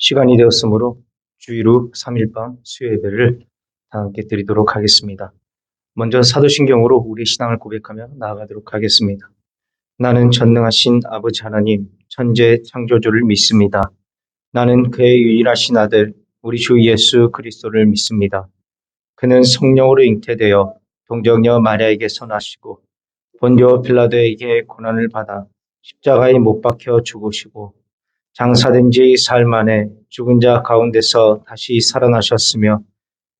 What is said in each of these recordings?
시간이 되었으므로 주일 후 3일밤 수요예배를 다 함께 드리도록 하겠습니다. 먼저 사도신경으로 우리 신앙을 고백하며 나아가도록 하겠습니다. 나는 전능하신 아버지 하나님, 천재 창조주를 믿습니다. 나는 그의 유일하신 아들, 우리 주 예수 그리스도를 믿습니다. 그는 성령으로 잉태되어 동정녀 마리아에게 선하시고 본디오 빌라도에게 고난을 받아 십자가에 못 박혀 죽으시고 장사된 지 사흘 만에 죽은 자 가운데서 다시 살아나셨으며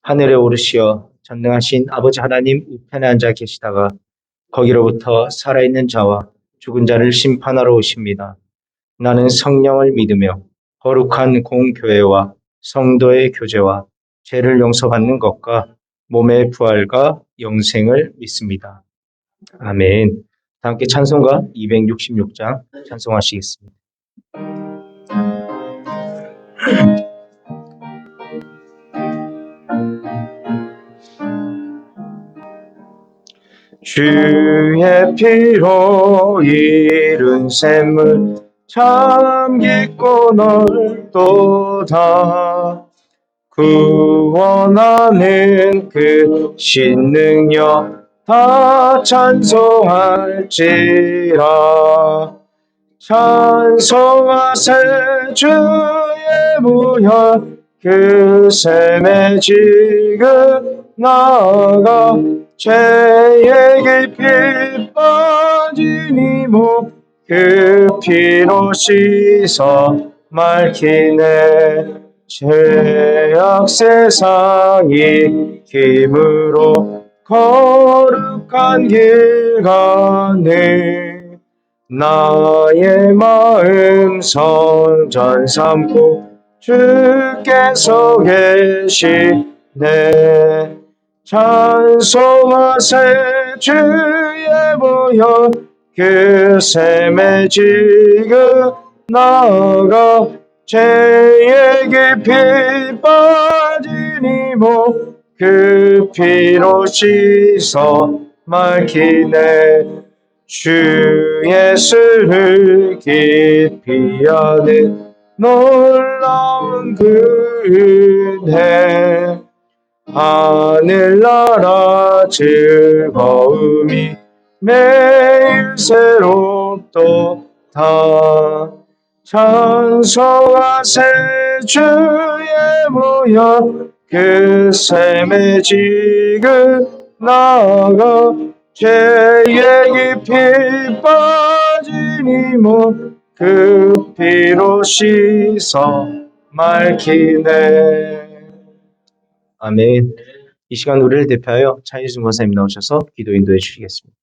하늘에 오르시어 전능하신 아버지 하나님 우편에 앉아 계시다가 거기로부터 살아있는 자와 죽은 자를 심판하러 오십니다. 나는 성령을 믿으며 거룩한 공교회와 성도의 교제와 죄를 용서받는 것과 몸의 부활과 영생을 믿습니다. 아멘. 다 함께 찬송가 266장 찬송하시겠습니다. 주의 피로 이룬 샘물 참 깊고 넓도다. 구원하는 그 신능력 다 찬송할지라. 찬송하세 주의 무혈 그 샘에 지금 나아가 죄의 깊이 빠진 이몸 그 피로 씻어 맑히네. 죄악 세상이 힘으로 거룩한 길 가네. 나의 마음 성전 삼고 주께서 계시네. 찬송하세 주의 보혈 그 샘에 지금 나아가 죄의 깊이 빠진 이몸 그 피로 씻어 맑히네. 주 예수를 깊이 아는 놀라운 그 은혜. 하늘나라 즐거움이 매일 새롭도다. 찬송하세 주의 무혈 그 샘에 지금 나아가 죄의 깊이 빠진 이몸 그 피로 씻어 맑히네. 아멘. 이 시간 우리를 대표하여 차이순 권사님 나오셔서 기도 인도해 주시겠습니다.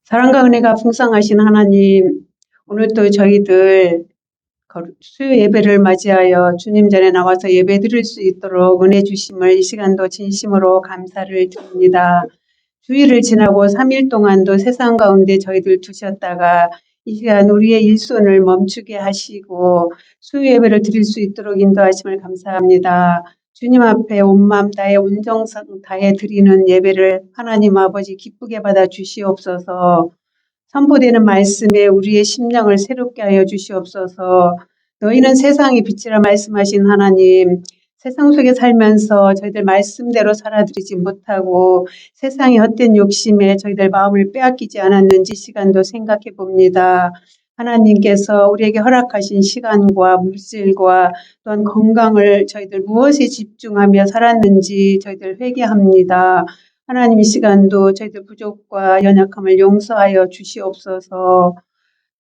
사랑과 은혜가 풍성하신 하나님, 오늘도 저희들 수요 예배를 맞이하여 주님 전에 나와서 예배 드릴 수 있도록 은혜 주심을 이 시간도 진심으로 감사를 드립니다. 주일을 지나고 3일 동안도 세상 가운데 저희들 두셨다가 이 시간 우리의 일손을 멈추게 하시고 수요 예배를 드릴 수 있도록 인도하심을 감사합니다. 주님 앞에 온 마음 다해 온 정성 다해 드리는 예배를 하나님 아버지 기쁘게 받아 주시옵소서. 선포되는 말씀에 우리의 심령을 새롭게 하여 주시옵소서. 너희는 세상의 빛이라 말씀하신 하나님, 세상 속에 살면서 저희들 말씀대로 살아드리지 못하고 세상의 헛된 욕심에 저희들 마음을 빼앗기지 않았는지 시간도 생각해 봅니다. 하나님께서 우리에게 허락하신 시간과 물질과 또한 건강을 저희들 무엇에 집중하며 살았는지 저희들 회개합니다. 하나님 이 시간도 저희들 부족과 연약함을 용서하여 주시옵소서.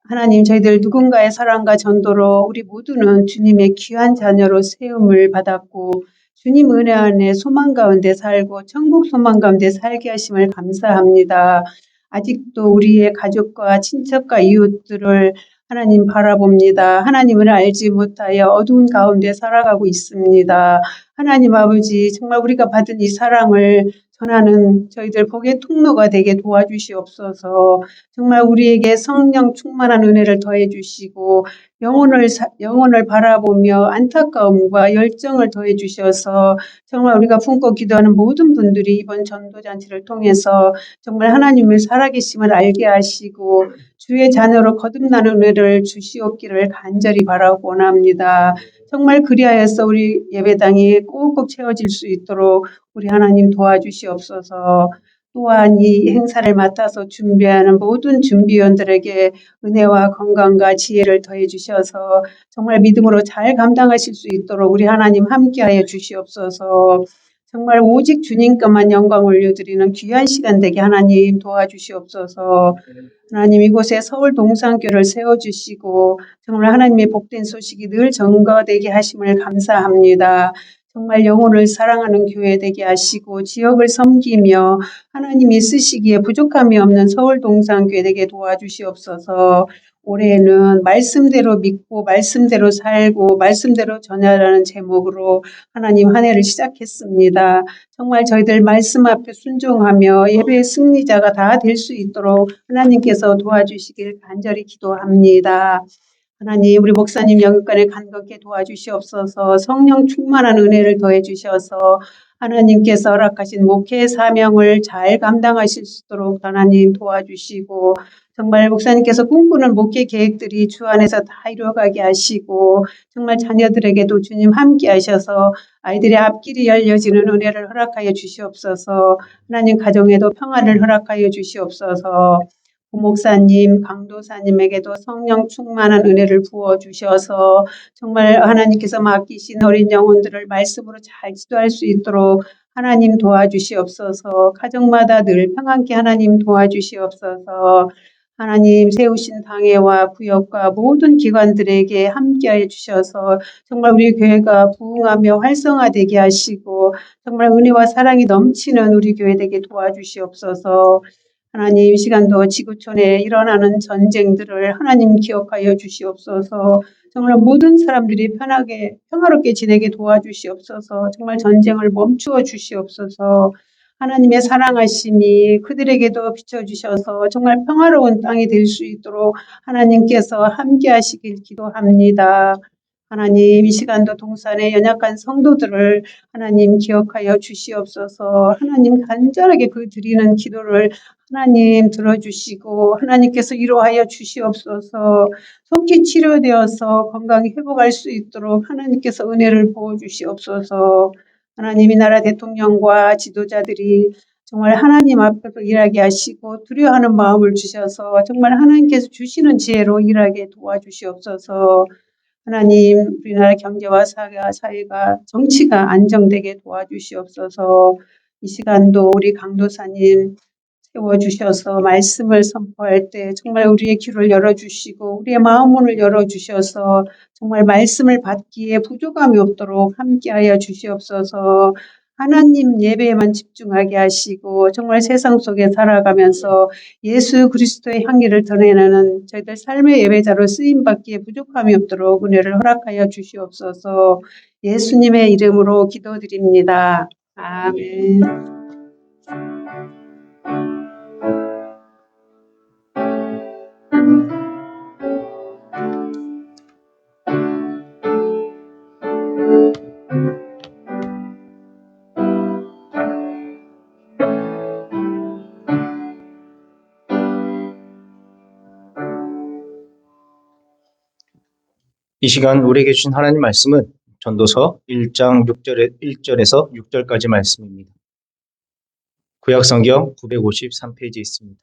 하나님 저희들 누군가의 사랑과 전도로 우리 모두는 주님의 귀한 자녀로 세움을 받았고 주님 은혜 안에 소망 가운데 살고 천국 소망 가운데 살게 하심을 감사합니다. 아직도 우리의 가족과 친척과 이웃들을 하나님 바라봅니다. 하나님을 알지 못하여 어두운 가운데 살아가고 있습니다. 하나님 아버지 정말 우리가 받은 이 사랑을 전하는 저희들 복의 통로가 되게 도와주시옵소서. 정말 우리에게 성령 충만한 은혜를 더해 주시고 영혼을 바라보며 안타까움과 열정을 더해 주셔서 정말 우리가 품고 기도하는 모든 분들이 이번 전도잔치를 통해서 정말 하나님의 살아계심을 알게 하시고 주의 자녀로 거듭나는 은혜를 주시옵기를 간절히 바라고 원합니다. 정말 그리하여서 우리 예배당이 꼭꼭 채워질 수 있도록 우리 하나님 도와주시옵소서. 또한 이 행사를 맡아서 준비하는 모든 준비위원들에게 은혜와 건강과 지혜를 더해 주셔서 정말 믿음으로 잘 감당하실 수 있도록 우리 하나님 함께하여 주시옵소서. 정말 오직 주님께만 영광 올려드리는 귀한 시간 되게 하나님 도와주시옵소서. 하나님 이곳에 서울 동산교를 세워주시고 정말 하나님의 복된 소식이 늘 전거되게 하심을 감사합니다. 정말 영혼을 사랑하는 교회 되게 하시고 지역을 섬기며 하나님이 쓰시기에 부족함이 없는 서울 동산교회 되게 도와주시옵소서. 올해는 말씀대로 믿고 말씀대로 살고 말씀대로 전하라는 제목으로 하나님 한 해를 시작했습니다. 정말 저희들 말씀 앞에 순종하며 예배의 승리자가 다 될 수 있도록 하나님께서 도와주시길 간절히 기도합니다. 하나님 우리 목사님 영육간에 간곡히 도와주시옵소서. 성령 충만한 은혜를 더해 주셔서 하나님께서 허락하신 목회 사명을 잘 감당하실 수 있도록 하나님 도와주시고 정말 목사님께서 꿈꾸는 목회 계획들이 주 안에서 다 이루어가게 하시고 정말 자녀들에게도 주님 함께 하셔서 아이들의 앞길이 열려지는 은혜를 허락하여 주시옵소서. 하나님 가정에도 평안을 허락하여 주시옵소서. 목사님, 강도사님에게도 성령 충만한 은혜를 부어주셔서 정말 하나님께서 맡기신 어린 영혼들을 말씀으로 잘 지도할 수 있도록 하나님 도와주시옵소서. 가정마다 늘 평안케 하나님 도와주시옵소서. 하나님 세우신 당회와 구역과 모든 기관들에게 함께하여 주셔서 정말 우리 교회가 부흥하며 활성화되게 하시고 정말 은혜와 사랑이 넘치는 우리 교회 되게 도와주시옵소서. 하나님 이 시간도 지구촌에 일어나는 전쟁들을 하나님 기억하여 주시옵소서. 정말 모든 사람들이 편하게 평화롭게 지내게 도와주시옵소서. 정말 전쟁을 멈추어 주시옵소서. 하나님의 사랑하심이 그들에게도 비춰주셔서 정말 평화로운 땅이 될 수 있도록 하나님께서 함께 하시길 기도합니다. 하나님 이 시간도 동산의 연약한 성도들을 하나님 기억하여 주시옵소서. 하나님 간절하게 그 드리는 기도를 하나님 들어주시고 하나님께서 위로하여 주시옵소서. 속히 치료되어서 건강히 회복할 수 있도록 하나님께서 은혜를 부어주시옵소서. 하나님 이 나라 대통령과 지도자들이 정말 하나님 앞에서 일하게 하시고 두려워하는 마음을 주셔서 정말 하나님께서 주시는 지혜로 일하게 도와주시옵소서. 하나님 우리나라 경제와 사회가 정치가 안정되게 도와주시옵소서. 이 시간도 우리 강도사님 세워주셔서 말씀을 선포할 때 정말 우리의 귀를 열어주시고 우리의 마음문을 열어주셔서 정말 말씀을 받기에 부족함이 없도록 함께하여 주시옵소서. 하나님 예배에만 집중하게 하시고 정말 세상 속에 살아가면서 예수 그리스도의 향기를 드러내는 저희들 삶의 예배자로 쓰임받기에 부족함이 없도록 은혜를 허락하여 주시옵소서. 예수님의 이름으로 기도드립니다. 아멘. 이 시간 우리에게 주신 하나님 말씀은 전도서 1장 1절에서 6절까지 말씀입니다. 구약성경 953페이지에 있습니다.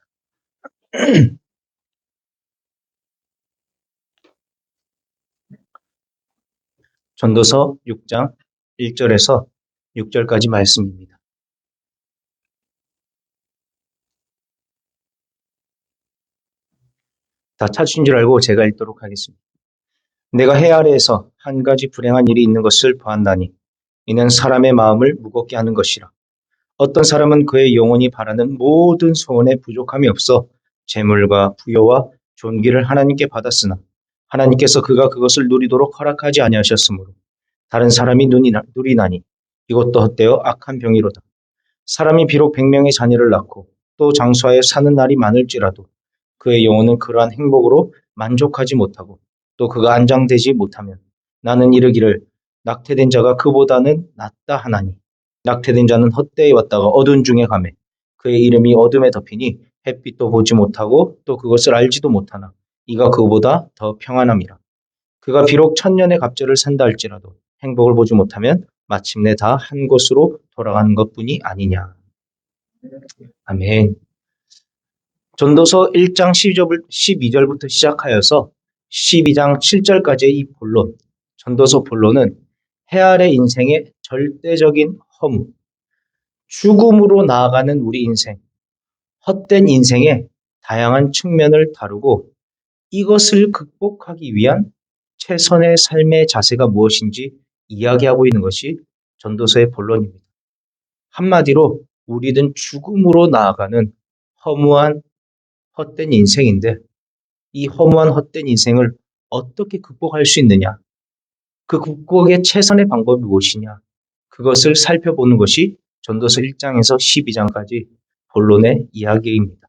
전도서 6장 1절에서 6절까지 말씀입니다. 다 찾으신 줄 알고 제가 읽도록 하겠습니다. 내가 해 아래에서 한 가지 불행한 일이 있는 것을 보았나니 이는 사람의 마음을 무겁게 하는 것이라. 어떤 사람은 그의 영혼이 바라는 모든 소원에 부족함이 없어 재물과 부여와 존귀를 하나님께 받았으나 하나님께서 그가 그것을 누리도록 허락하지 아니하셨으므로 다른 사람이 누리나니 이것도 헛되어 악한 병이로다. 사람이 비록 100명의 자녀를 낳고 또 장수하여 사는 날이 많을지라도 그의 영혼은 그러한 행복으로 만족하지 못하고 또 그가 안장되지 못하면 나는 이르기를 낙태된 자가 그보다는 낫다 하나니 낙태된 자는 헛되이 왔다가 어두운 중에 가매 그의 이름이 어둠에 덮이니 햇빛도 보지 못하고 또 그것을 알지도 못하나 이가 그보다 더 평안함이라. 그가 비록 천년의 갑절을 산다 할지라도 행복을 보지 못하면 마침내 다 한 곳으로 돌아가는 것뿐이 아니냐. 아멘. 전도서 1장 12절부터 시작하여서 12장 7절까지의 이 본론, 전도서 본론은 해 아래 인생의 절대적인 허무, 죽음으로 나아가는 우리 인생, 헛된 인생의 다양한 측면을 다루고 이것을 극복하기 위한 최선의 삶의 자세가 무엇인지 이야기하고 있는 것이 전도서의 본론입니다. 한마디로 우리는 죽음으로 나아가는 허무한 헛된 인생인데 이 허무한 헛된 인생을 어떻게 극복할 수 있느냐? 그 극복의 최선의 방법이 무엇이냐? 그것을 살펴보는 것이 전도서 1장에서 12장까지 본론의 이야기입니다.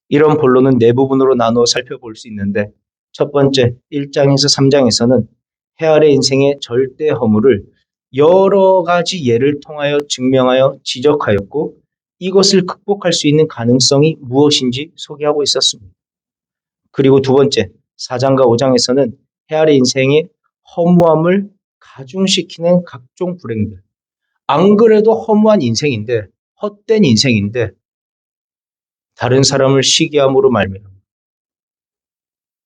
이런 본론은 네 부분으로 나누어 살펴볼 수 있는데 첫 번째 1장에서 3장에서는 해 아래 인생의 절대 허물을 여러 가지 예를 통하여 증명하여 지적하였고 이것을 극복할 수 있는 가능성이 무엇인지 소개하고 있었습니다. 그리고 두 번째 4장과 5장에서는 해 아래 인생의 허무함을 가중시키는 각종 불행들. 안 그래도 허무한 인생인데 헛된 인생인데 다른 사람을 시기함으로 말미암아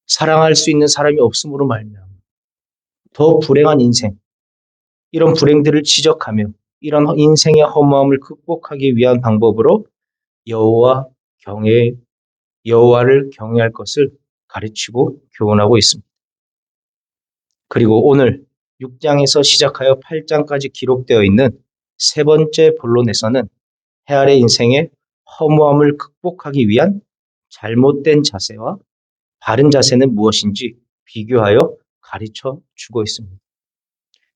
사랑할 수 있는 사람이 없음으로 말미암아 더 불행한 인생 이런 불행들을 지적하며 이런 인생의 허무함을 극복하기 위한 방법으로 여호와를 경외할 것을 가르치고 교훈하고 있습니다. 그리고 오늘 6장에서 시작하여 8장까지 기록되어 있는 세 번째 본론에서는 해 아래 인생의 허무함을 극복하기 위한 잘못된 자세와 바른 자세는 무엇인지 비교하여 가르쳐 주고 있습니다.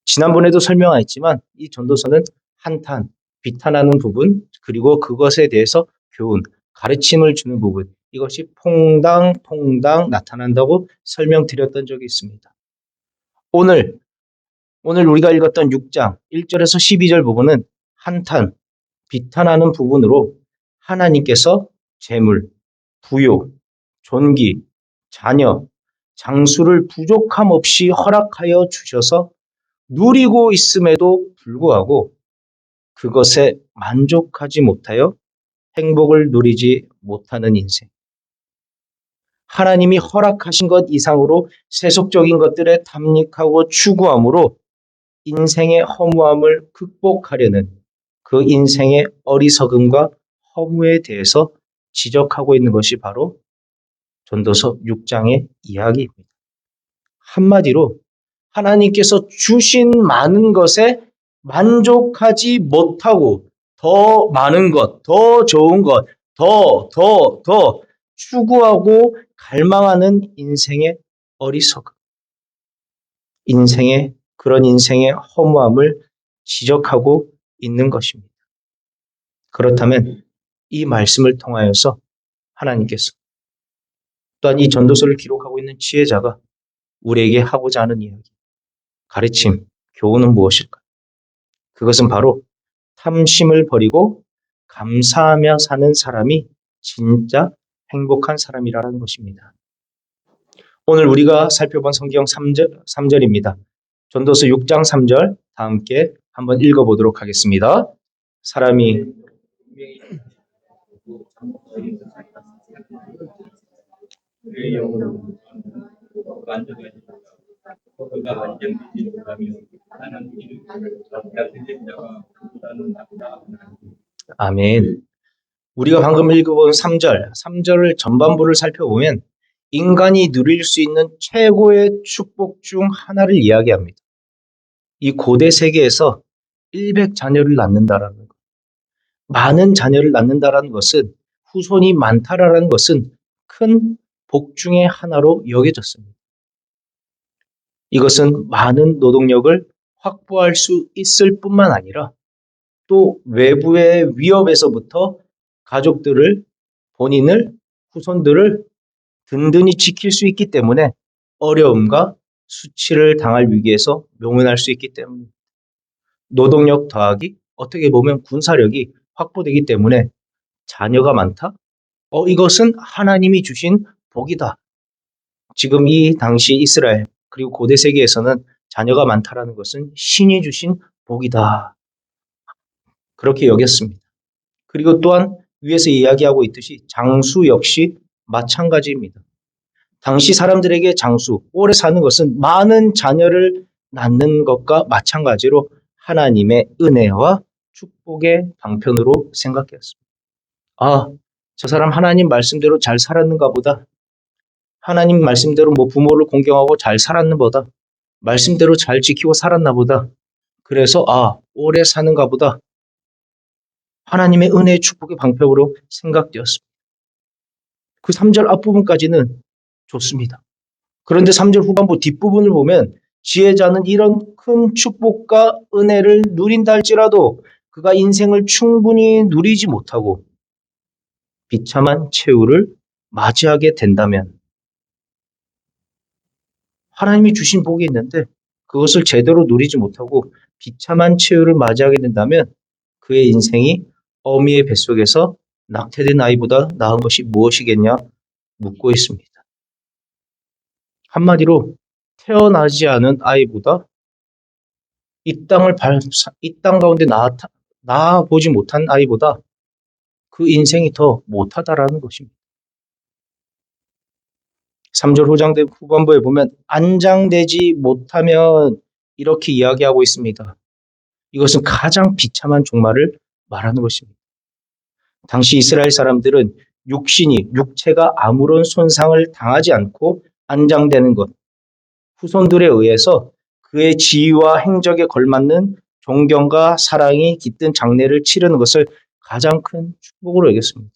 지난번에도 설명하였지만 이 전도서는 한탄, 비탄하는 부분 그리고 그것에 대해서 교훈, 가르침을 주는 부분 이것이 퐁당퐁당 나타난다고 설명드렸던 적이 있습니다. 오늘 우리가 읽었던 6장 1절에서 12절 부분은 한탄, 비탄하는 부분으로 하나님께서 재물, 부요, 존귀, 자녀, 장수를 부족함 없이 허락하여 주셔서 누리고 있음에도 불구하고 그것에 만족하지 못하여 행복을 누리지 못하는 인생. 하나님이 허락하신 것 이상으로 세속적인 것들에 탐닉하고 추구함으로 인생의 허무함을 극복하려는 그 인생의 어리석음과 허무에 대해서 지적하고 있는 것이 바로 전도서 6장의 이야기입니다. 한마디로 하나님께서 주신 많은 것에 만족하지 못하고 더 많은 것, 더 좋은 것, 더 추구하고 갈망하는 인생의 어리석음. 그런 인생의 허무함을 지적하고 있는 것입니다. 그렇다면 이 말씀을 통하여서 하나님께서 또한 이 전도서를 기록하고 있는 지혜자가 우리에게 하고자 하는 이야기, 가르침, 교훈은 무엇일까? 그것은 바로 탐심을 버리고 감사하며 사는 사람이 진짜 행복한 사람이라는 것입니다. 오늘 우리가 살펴본 성경 3절입니다. 전도서 6장 3절 다 함께 한번 읽어보도록 하겠습니다. 사람이 아멘. 우리가 방금 읽어본 3절을 전반부를 살펴보면 인간이 누릴 수 있는 최고의 축복 중 하나를 이야기합니다. 이 고대 세계에서 100자녀를 낳는다라는 것. 많은 자녀를 낳는다라는 것은 후손이 많다라는 것은 큰 복 중의 하나로 여겨졌습니다. 이것은 많은 노동력을 확보할 수 있을 뿐만 아니라 또 외부의 위협에서부터 가족들을, 본인을, 후손들을 든든히 지킬 수 있기 때문에 어려움과 수치를 당할 위기에서 명운할 수 있기 때문입니다. 노동력 더하기 어떻게 보면 군사력이 확보되기 때문에 자녀가 많다? 이것은 하나님이 주신 복이다. 지금 이 당시 이스라엘 그리고 고대 세계에서는 자녀가 많다라는 것은 신이 주신 복이다. 그렇게 여겼습니다. 그리고 또한 위에서 이야기하고 있듯이 장수 역시 마찬가지입니다. 당시 사람들에게 장수, 오래 사는 것은 많은 자녀를 낳는 것과 마찬가지로 하나님의 은혜와 축복의 방편으로 생각했습니다. 아, 저 사람 하나님 말씀대로 잘 살았는가 보다. 하나님 말씀대로 부모를 공경하고 잘 살았는 보다. 말씀대로 잘 지키고 살았나 보다. 그래서 오래 사는가 보다. 하나님의 은혜의 축복의 방편으로 생각되었습니다. 그 3절 앞부분까지는 좋습니다. 그런데 3절 후반부 뒷부분을 보면 지혜자는 이런 큰 축복과 은혜를 누린다 할지라도 그가 인생을 충분히 누리지 못하고 비참한 최후를 맞이하게 된다면 하나님이 주신 복이 있는데 그것을 제대로 누리지 못하고 비참한 최후를 맞이하게 된다면 그의 인생이 어미의 뱃속에서 낙태된 아이보다 나은 것이 무엇이겠냐 묻고 있습니다. 한마디로 태어나지 않은 아이보다 이 땅 가운데 나아보지 못한 아이보다 그 인생이 더 못하다라는 것입니다. 3절 후반부에 보면 안장되지 못하면 이렇게 이야기하고 있습니다. 이것은 가장 비참한 종말을 말하는 것입니다. 당시 이스라엘 사람들은 육체가 아무런 손상을 당하지 않고 안장되는 것, 후손들에 의해서 그의 지위와 행적에 걸맞는 존경과 사랑이 깃든 장례를 치르는 것을 가장 큰 축복으로 여겼습니다.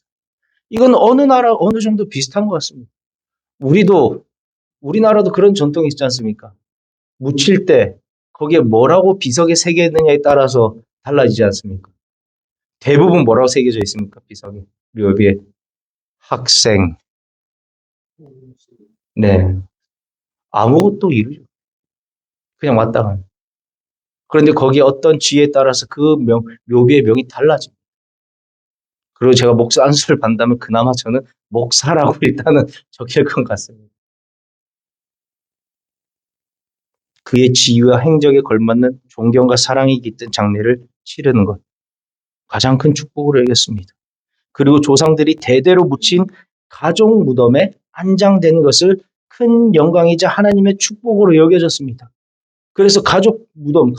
이건 어느 나라 어느 정도 비슷한 것 같습니다. 우리나라도 그런 전통이 있지 않습니까? 묻힐 때 거기에 뭐라고 비석에 새겼느냐에 따라서 달라지지 않습니까? 대부분 뭐라고 새겨져 있습니까? 비석에 묘비에 학생. 네, 아무것도 이루죠. 그냥 왔다 간. 그런데 거기에 어떤 지혜에 따라서 그 묘비의 명이 달라집니다. 그리고 제가 목사 안수를 받는다면 그나마 저는 목사라고 일단은 적힐 것 같습니다. 그의 지위와 행적에 걸맞는 존경과 사랑이 깃든 장례를 치르는 것. 가장 큰 축복으로 여겼습니다. 그리고 조상들이 대대로 묻힌 가족 무덤에 안장되는 것을 큰 영광이자 하나님의 축복으로 여겨졌습니다. 그래서 가족 무덤,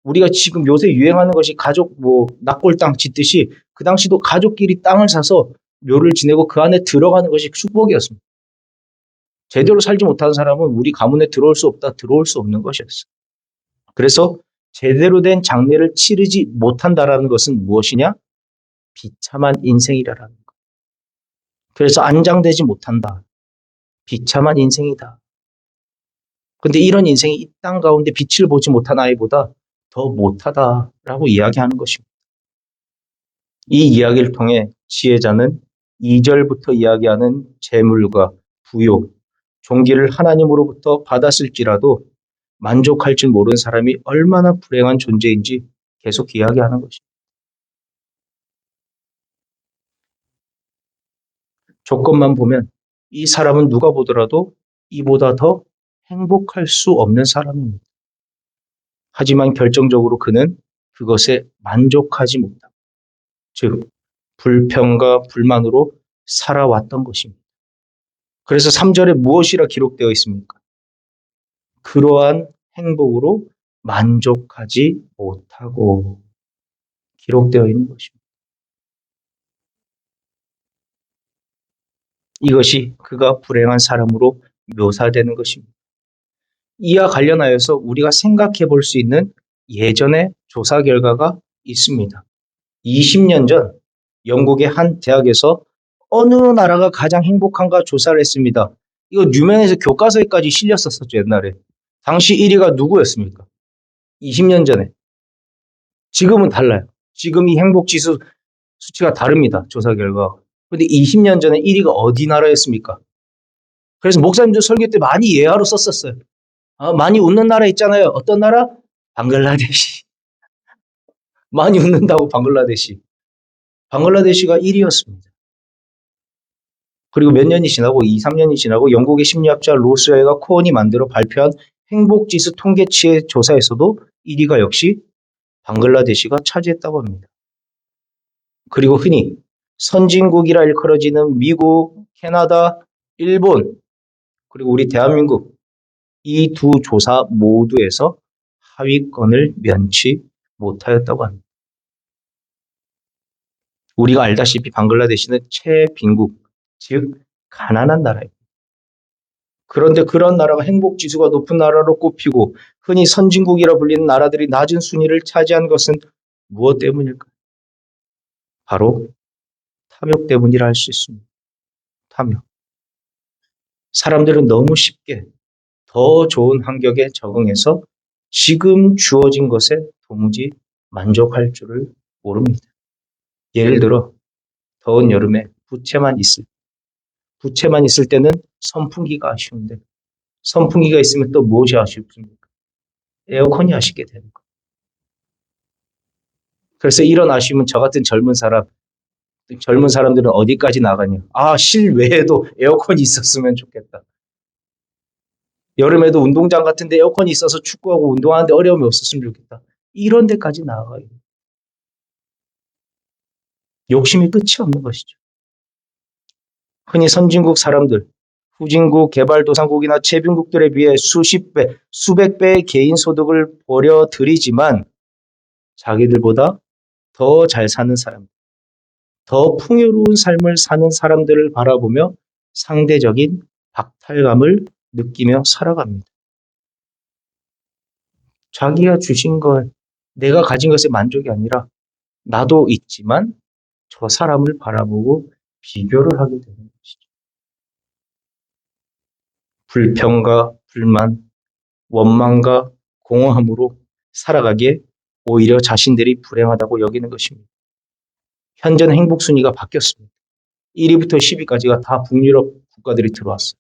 우리가 지금 요새 유행하는 것이 가족 낙골당 짓듯이 그 당시도 가족끼리 땅을 사서 묘를 지내고 그 안에 들어가는 것이 축복이었습니다. 제대로 살지 못하는 사람은 우리 가문에 들어올 수 없는 것이었어요. 그래서 제대로 된 장례를 치르지 못한다라는 것은 무엇이냐? 비참한 인생이라는 것. 그래서 안장되지 못한다. 비참한 인생이다. 근데 이런 인생이 이 땅 가운데 빛을 보지 못한 아이보다 더 못하다라고 이야기하는 것입니다. 이 이야기를 통해 지혜자는 2절부터 이야기하는 재물과 부요, 종기를 하나님으로부터 받았을지라도 만족할 줄 모르는 사람이 얼마나 불행한 존재인지 계속 이야기하는 것입니다. 조건만 보면 이 사람은 누가 보더라도 이보다 더 행복할 수 없는 사람입니다. 하지만 결정적으로 그는 그것에 만족하지 못하고, 즉 불평과 불만으로 살아왔던 것입니다. 그래서 3절에 무엇이라 기록되어 있습니까? 그러한 행복으로 만족하지 못하고 기록되어 있는 것입니다. 이것이 그가 불행한 사람으로 묘사되는 것입니다. 이와 관련하여서 우리가 생각해 볼 수 있는 예전의 조사 결과가 있습니다. 20년 전 영국의 한 대학에서 어느 나라가 가장 행복한가 조사를 했습니다. 이거 뉴맨에서 교과서에까지 실렸었죠, 옛날에. 당시 1위가 누구였습니까? 20년 전에. 지금은 달라요. 지금 이 행복지수 수치가 다릅니다, 조사 결과. 그런데 20년 전에 1위가 어디 나라였습니까? 그래서 목사님들 설교 때 많이 예화로 썼었어요. 많이 웃는 나라 있잖아요. 어떤 나라? 방글라데시. 많이 웃는다고 방글라데시. 방글라데시가 1위였습니다. 그리고 몇 년이 지나고 2, 3년이 지나고 영국의 심리학자 로스웨가 코언이 만들어 발표한 행복지수 통계치의 조사에서도 1위가 역시 방글라데시가 차지했다고 합니다. 그리고 흔히 선진국이라 일컬어지는 미국, 캐나다, 일본, 그리고 우리 대한민국 이 두 조사 모두에서 하위권을 면치 못하였다고 합니다. 우리가 알다시피 방글라데시는 최빈국, 즉 가난한 나라입니다. 그런데 그런 나라가 행복지수가 높은 나라로 꼽히고 흔히 선진국이라 불리는 나라들이 낮은 순위를 차지한 것은 무엇 때문일까요? 바로 탐욕 때문이라 할 수 있습니다. 탐욕. 사람들은 너무 쉽게 더 좋은 환경에 적응해서 지금 주어진 것에 도무지 만족할 줄을 모릅니다. 예를 들어 더운 여름에 부채만 있을 때는 선풍기가 아쉬운데 선풍기가 있으면 또 무엇이 아쉽습니까? 에어컨이 아쉽게 되는 거예요. 그래서 이런 아쉬움은 저 같은 젊은 사람들은 어디까지 나가냐? 실외에도 에어컨이 있었으면 좋겠다. 여름에도 운동장 같은 데 에어컨이 있어서 축구하고 운동하는데 어려움이 없었으면 좋겠다. 이런 데까지 나아가요. 욕심이 끝이 없는 것이죠. 흔히 선진국 사람들, 후진국, 개발도상국이나 최빈국들에 비해 수십 배, 수백 배의 개인 소득을 벌여들이지만 자기들보다 더 잘 사는 사람, 더 풍요로운 삶을 사는 사람들을 바라보며 상대적인 박탈감을 느끼며 살아갑니다. 자기가 주신 것, 내가 가진 것에 만족이 아니라 나도 있지만 저 사람을 바라보고 비교를 하게 되는 것이죠. 불평과 불만, 원망과 공허함으로 살아가기에 오히려 자신들이 불행하다고 여기는 것입니다. 현재는 행복 순위가 바뀌었습니다. 1위부터 10위까지가 다 북유럽 국가들이 들어왔어요.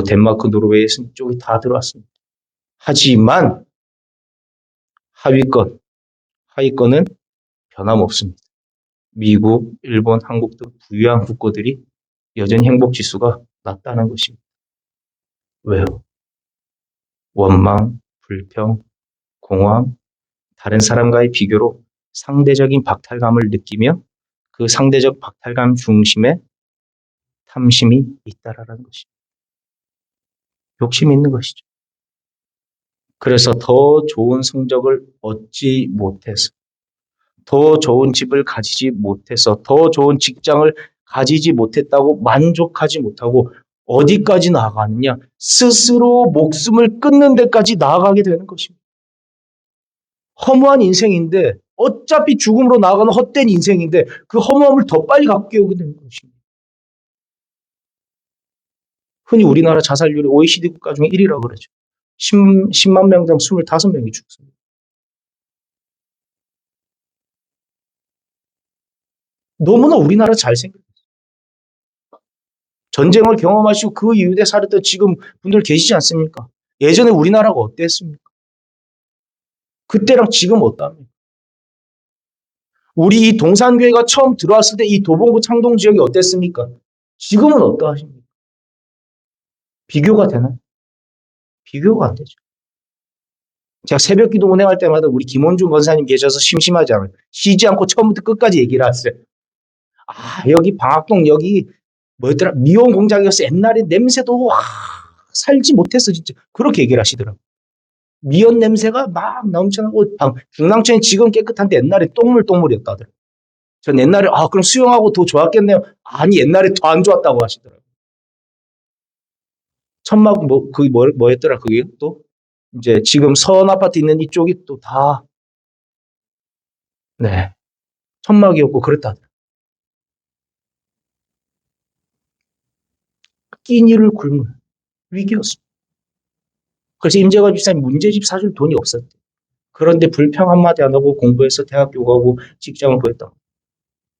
덴마크, 노르웨이 쪽이 다 들어왔습니다. 하지만 하위권은 변함없습니다. 미국, 일본, 한국 등 부유한 국가들이 여전히 행복 지수가 낮다는 것입니다. 왜요? 원망, 불평, 공허함, 다른 사람과의 비교로 상대적인 박탈감을 느끼며 그 상대적 박탈감 중심에 탐심이 잇따라라는 것입니다. 욕심이 있는 것이죠. 그래서 더 좋은 성적을 얻지 못해서, 더 좋은 집을 가지지 못해서, 더 좋은 직장을 가지지 못했다고 만족하지 못하고 어디까지 나아가느냐? 스스로 목숨을 끊는 데까지 나아가게 되는 것입니다. 허무한 인생인데 어차피 죽음으로 나아가는 헛된 인생인데 그 허무함을 더 빨리 갖고 오게 되는 것입니다. 흔히 우리나라 자살률이 OECD 국가 중에 1위라고 그러죠. 10만 명당 25명이 죽습니다. 너무나 우리나라 잘생겼어요. 전쟁을 경험하시고 그 이후에 살았던 지금 분들 계시지 않습니까? 예전에 우리나라가 어땠습니까? 그때랑 지금 어떠합니까? 우리 이 동산교회가 처음 들어왔을 때 이 도봉구 창동 지역이 어땠습니까? 지금은 어떠하십니까? 비교가 되나요? 비교가 안 되죠. 제가 새벽 기도 운행할 때마다 우리 김원중 권사님 계셔서 심심하지 않아요. 쉬지 않고 처음부터 끝까지 얘기를 하세요. 여기 방학동 여기 뭐였더라? 미원 공장이었어. 옛날에 냄새도 살지 못했어 진짜. 그렇게 얘기를 하시더라고요. 미연 냄새가 막 넘쳐나고 중랑천이 지금 깨끗한데 옛날에 똥물이었다 하더라고요. 전 옛날에 그럼 수영하고 더 좋았겠네요. 아니 옛날에 더 안 좋았다고 하시더라고요. 천막 그게 뭐였더라 그게 또 이제 지금 서원 아파트 있는 이쪽이 또 다 천막이었고 그랬다 하더라고요. 끼니를 굶을 위기였습니다. 그래서 임재관 집사님 문제집 사줄 돈이 없었대요. 그런데 불평 한마디 안 하고 공부해서 대학교 가고 직장을 구했다.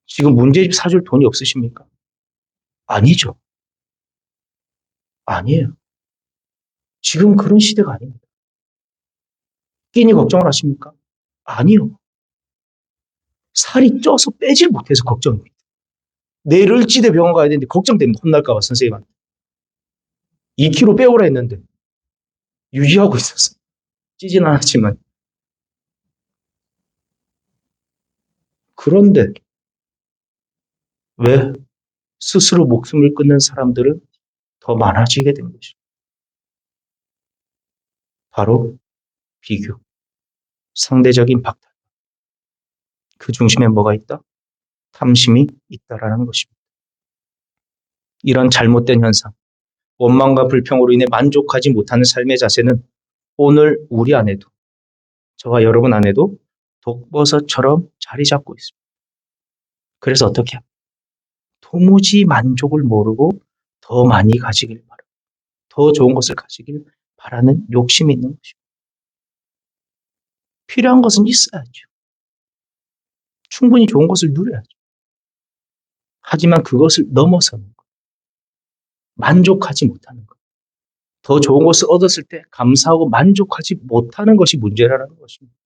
지금 문제집 사줄 돈이 없으십니까? 아니죠. 아니에요. 지금 그런 시대가 아닙니다. 끼니 걱정을 하십니까? 아니요. 살이 쪄서 빼질 못해서 걱정입니다. 내일 을지대 병원 가야 되는데 걱정됩니다. 혼날까봐 선생님한테. 2kg 빼오라 했는데 유지하고 있었어요. 찌진 않았지만. 그런데 왜 스스로 목숨을 끊는 사람들은 더 많아지게 된 것이죠. 바로 비교, 상대적인 박탈. 그 중심에 뭐가 있다? 탐심이 있다라는 것입니다. 이런 잘못된 현상, 원망과 불평으로 인해 만족하지 못하는 삶의 자세는 오늘 우리 안에도, 저와 여러분 안에도 독버섯처럼 자리 잡고 있습니다. 그래서 어떻게 합니까? 도무지 만족을 모르고 더 많이 가지길 바라고, 더 좋은 것을 가지길 바라는 욕심이 있는 것입니다. 필요한 것은 있어야죠. 충분히 좋은 것을 누려야죠. 하지만 그것을 넘어서는 것, 만족하지 못하는 것, 더 좋은 것을 얻었을 때 감사하고 만족하지 못하는 것이 문제라는 것입니다.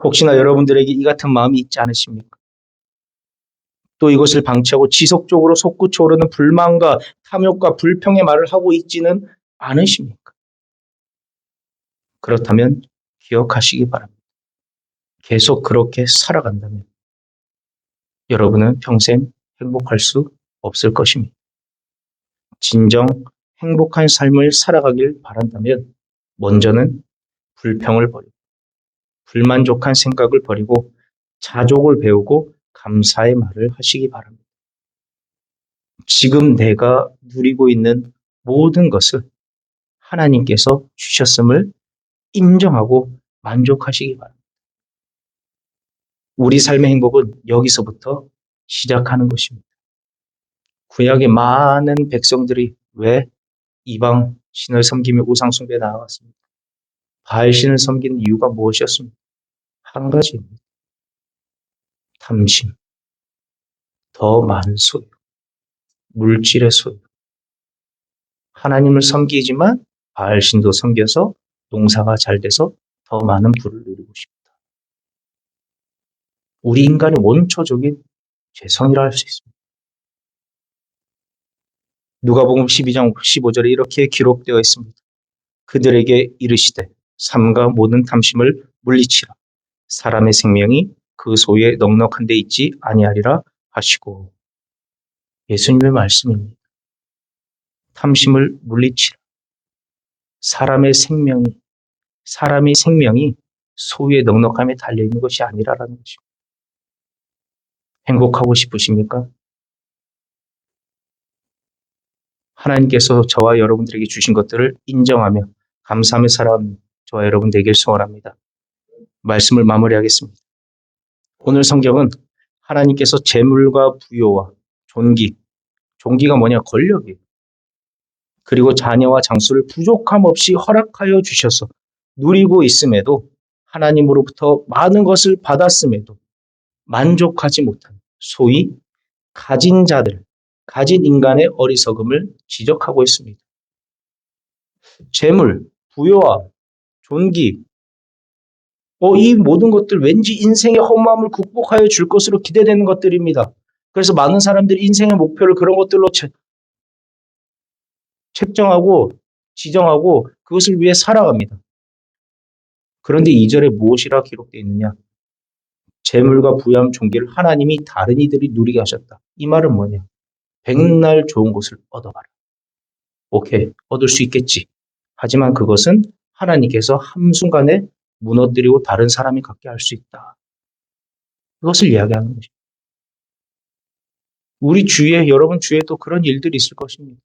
혹시나 여러분들에게 이 같은 마음이 있지 않으십니까? 또 이것을 방치하고 지속적으로 솟구쳐 오르는 불만과 탐욕과 불평의 말을 하고 있지는 않으십니까? 그렇다면 기억하시기 바랍니다. 계속 그렇게 살아간다면 여러분은 평생 행복할 수 없을 것입니다. 진정 행복한 삶을 살아가길 바란다면 먼저는 불평을 버리고 불만족한 생각을 버리고 자족을 배우고 감사의 말을 하시기 바랍니다. 지금 내가 누리고 있는 모든 것을 하나님께서 주셨음을 인정하고 만족하시기 바랍니다. 우리 삶의 행복은 여기서부터 시작하는 것입니다. 구약의 많은 백성들이 왜 이방 신을 섬기며 우상 숭배에 나아갔습니까? 바알 신을 섬기는 이유가 무엇이었습니까? 한 가지입니다. 탐심, 더 많은 소유, 물질의 소유. 하나님을 섬기지만 바알 신도 섬겨서 농사가 잘 돼서 더 많은 부를 누리고 싶다. 우리 인간의 원초적인 죄성이라 할 수 있습니다. 누가복음 12장 15절에 이렇게 기록되어 있습니다. 그들에게 이르시되 삼가 모든 탐심을 물리치라. 사람의 생명이 그 소유에 넉넉한 데 있지 아니하리라 하시고, 예수님의 말씀입니다. 탐심을 물리치라. 사람의 생명이 소유의 넉넉함에 달려있는 것이 아니라라는 것입니다. 행복하고 싶으십니까? 하나님께서 저와 여러분들에게 주신 것들을 인정하며 감사하며 살아가는 저와 여러분 되길 소원합니다. 말씀을 마무리하겠습니다. 오늘 성경은 하나님께서 재물과 부요와 존귀가 뭐냐? 권력이에요. 그리고 자녀와 장수를 부족함 없이 허락하여 주셔서 누리고 있음에도, 하나님으로부터 많은 것을 받았음에도 만족하지 못한, 소위 가진 인간의 어리석음을 지적하고 있습니다. 재물, 부요와 존귀, 이 모든 것들 왠지 인생의 허무함을 극복하여 줄 것으로 기대되는 것들입니다. 그래서 많은 사람들이 인생의 목표를 그런 것들로 책정하고 지정하고 그것을 위해 살아갑니다. 그런데 2절에 무엇이라 기록되어 있느냐? 재물과 부유함, 존귀를 하나님이 다른 이들이 누리게 하셨다. 이 말은 뭐냐? 백날 좋은 것을 얻어봐라. 오케이, 얻을 수 있겠지. 하지만 그것은 하나님께서 한순간에 무너뜨리고 다른 사람이 갖게 할 수 있다. 그것을 이야기하는 것입니다. 우리 주위에, 여러분 주위에도 그런 일들이 있을 것입니다.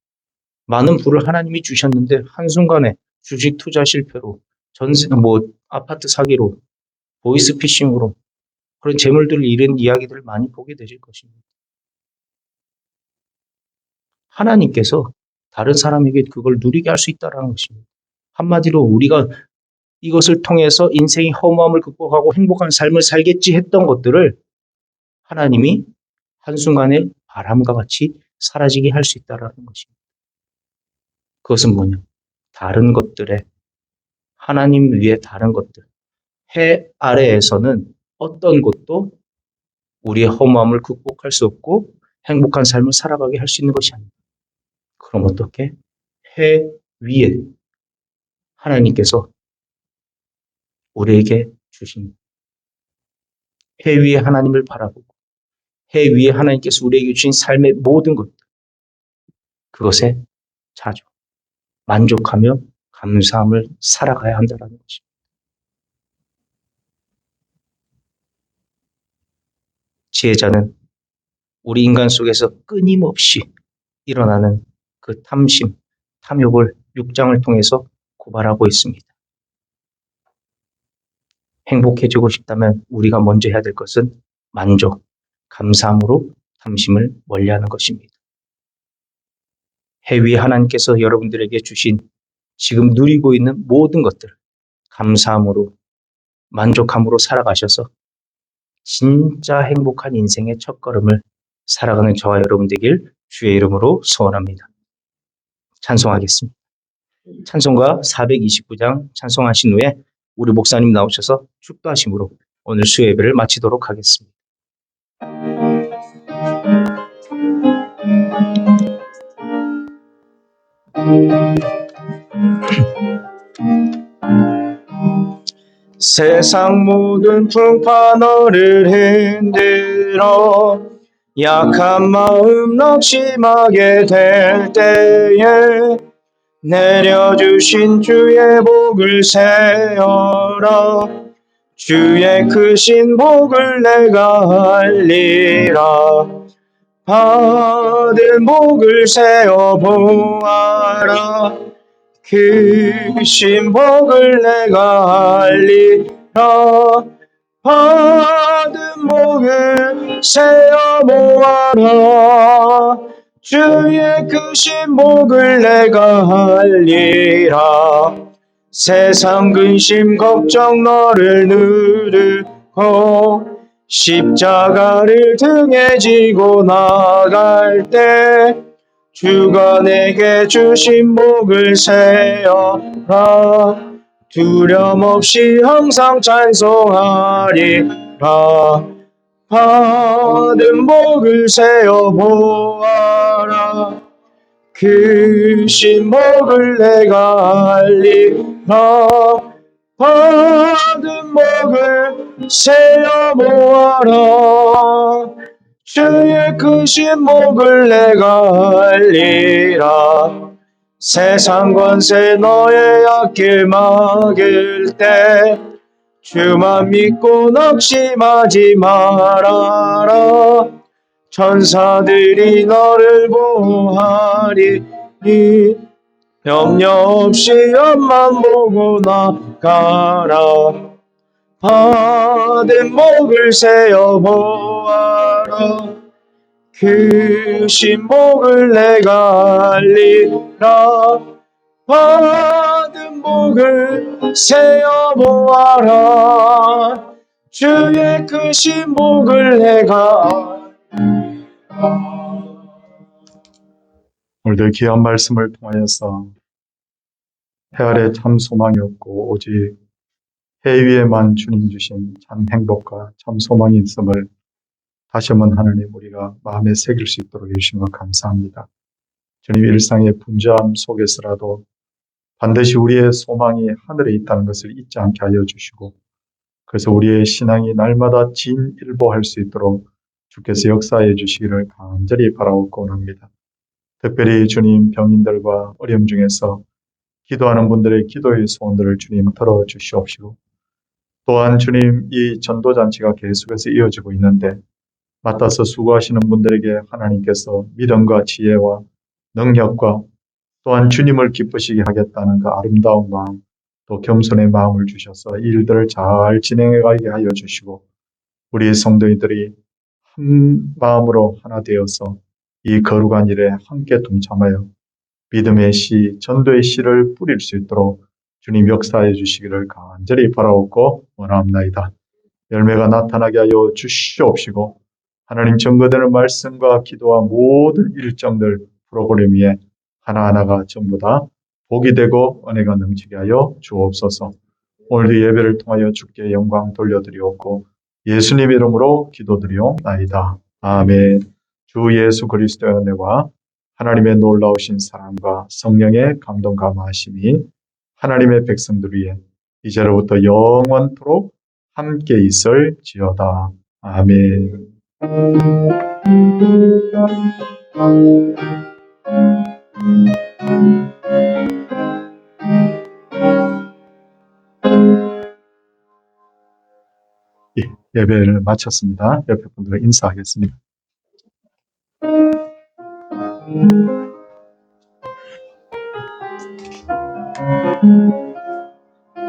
많은 부를 하나님이 주셨는데 한순간에 주식 투자 실패로, 아파트 사기로, 보이스피싱으로 그런 재물들을 잃은 이야기들을 많이 보게 되실 것입니다. 하나님께서 다른 사람에게 그걸 누리게 할 수 있다는 것입니다. 한마디로 우리가 이것을 통해서 인생의 허무함을 극복하고 행복한 삶을 살겠지 했던 것들을 하나님이 한순간에 바람과 같이 사라지게 할 수 있다는 것입니다. 그것은 뭐냐? 다른 것들에 하나님 위에 다른 것들. 해 아래에서는 어떤 것도 우리의 허무함을 극복할 수 없고 행복한 삶을 살아가게 할 수 있는 것이 아니다. 그럼 어떻게? 해 위에 하나님께서 우리에게 주신 해 위에 하나님을 바라보고 해 위에 하나님께서 우리에게 주신 삶의 모든 것 그것에 자주 만족하며 감사함을 살아가야 한다는 것입니다. 지혜자는 우리 인간 속에서 끊임없이 일어나는 그 탐심, 탐욕을 6장을 통해서 고발하고 있습니다. 행복해지고 싶다면 우리가 먼저 해야 될 것은 만족, 감사함으로 탐심을 멀리하는 것입니다. 해 위에 하나님께서 여러분들에게 주신 지금 누리고 있는 모든 것들을 감사함으로 만족함으로 살아가셔서 진짜 행복한 인생의 첫걸음을 살아가는 저와 여러분 되길 주의 이름으로 소원합니다. 찬송하겠습니다. 찬송가 429장 찬송하신 후에 우리 목사님 나오셔서 축도하심으로 오늘 수요 예배를 마치도록 하겠습니다. 세상 모든 풍파 너를 흔들어 약한 마음 낙심하게 될 때에 내려주신 주의 복을 세어라 주의 크신 복을 내가 알리라 받은 복을 세어 보아라 크신 복을 내가 알리라 받은 복을 세어 모아라 주의 크신 복을 내가 알리라 세상 근심 걱정 너를 누르고 십자가를 등에 지고 나갈 때 주가 내게 주신 복을 세어라 두려움 없이 항상 찬송하리라 받은 복을 세어 보아라 크신 복을 내가 알리라 받은 복을 세어 모아라 주의 크신 복을 내가 알리라 세상 권세 너의 앞길 막을 때 주만 믿고 낙심하지 말아라 천사들이 너를 보호하리니 염려 없이 앞만 보고 나가라 받은 복을 세어 보아라 크신 복을 내가 알리라 받은 복을 세어 보아라 주의 크신 복을 내가 오늘도 귀한 말씀을 통하여서 해 아래 참 소망이 없고 오직 해 위에만 주님 주신 참 행복과 참 소망이 있음을 다시 한번 하나님 우리가 마음에 새길 수 있도록 해주신 것 감사합니다. 주님 일상의 분주함 속에서라도 반드시 우리의 소망이 하늘에 있다는 것을 잊지 않게 하여 주시고 그래서 우리의 신앙이 날마다 진일보할 수 있도록 주께서 역사해 주시기를 간절히 바라옵고 원합니다. 특별히 주님 병인들과 어려움 중에서 기도하는 분들의 기도의 소원들을 주님 들어주시옵시고 또한 주님 이 전도잔치가 계속해서 이어지고 있는데 맡아서 수고하시는 분들에게 하나님께서 믿음과 지혜와 능력과 또한 주님을 기쁘시게 하겠다는 그 아름다운 마음 또 겸손의 마음을 주셔서 일들을 잘 진행해 가게 하여 주시고 우리 성도님들이 한 마음으로 하나 되어서 이 거룩한 일에 함께 동참하여 믿음의 씨, 전도의 씨를 뿌릴 수 있도록 주님 역사해 주시기를 간절히 바라옵고 원합나이다. 열매가 나타나게 하여 주시옵시고 하나님 증거되는 말씀과 기도와 모든 일정들 프로그램 위에 하나하나가 전부 다 복이 되고 은혜가 넘치게 하여 주옵소서. 오늘도 예배를 통하여 주께 영광 돌려드리옵고 예수님 이름으로 기도드리옵나이다. 아멘. 주 예수 그리스도의 은혜와 하나님의 놀라우신 사랑과 성령의 감동 감화하심이 하나님의 백성들 위해 이제로부터 영원토록 함께 있을지어다. 아멘. 예배를 마쳤습니다. 옆에 분들과 인사하겠습니다.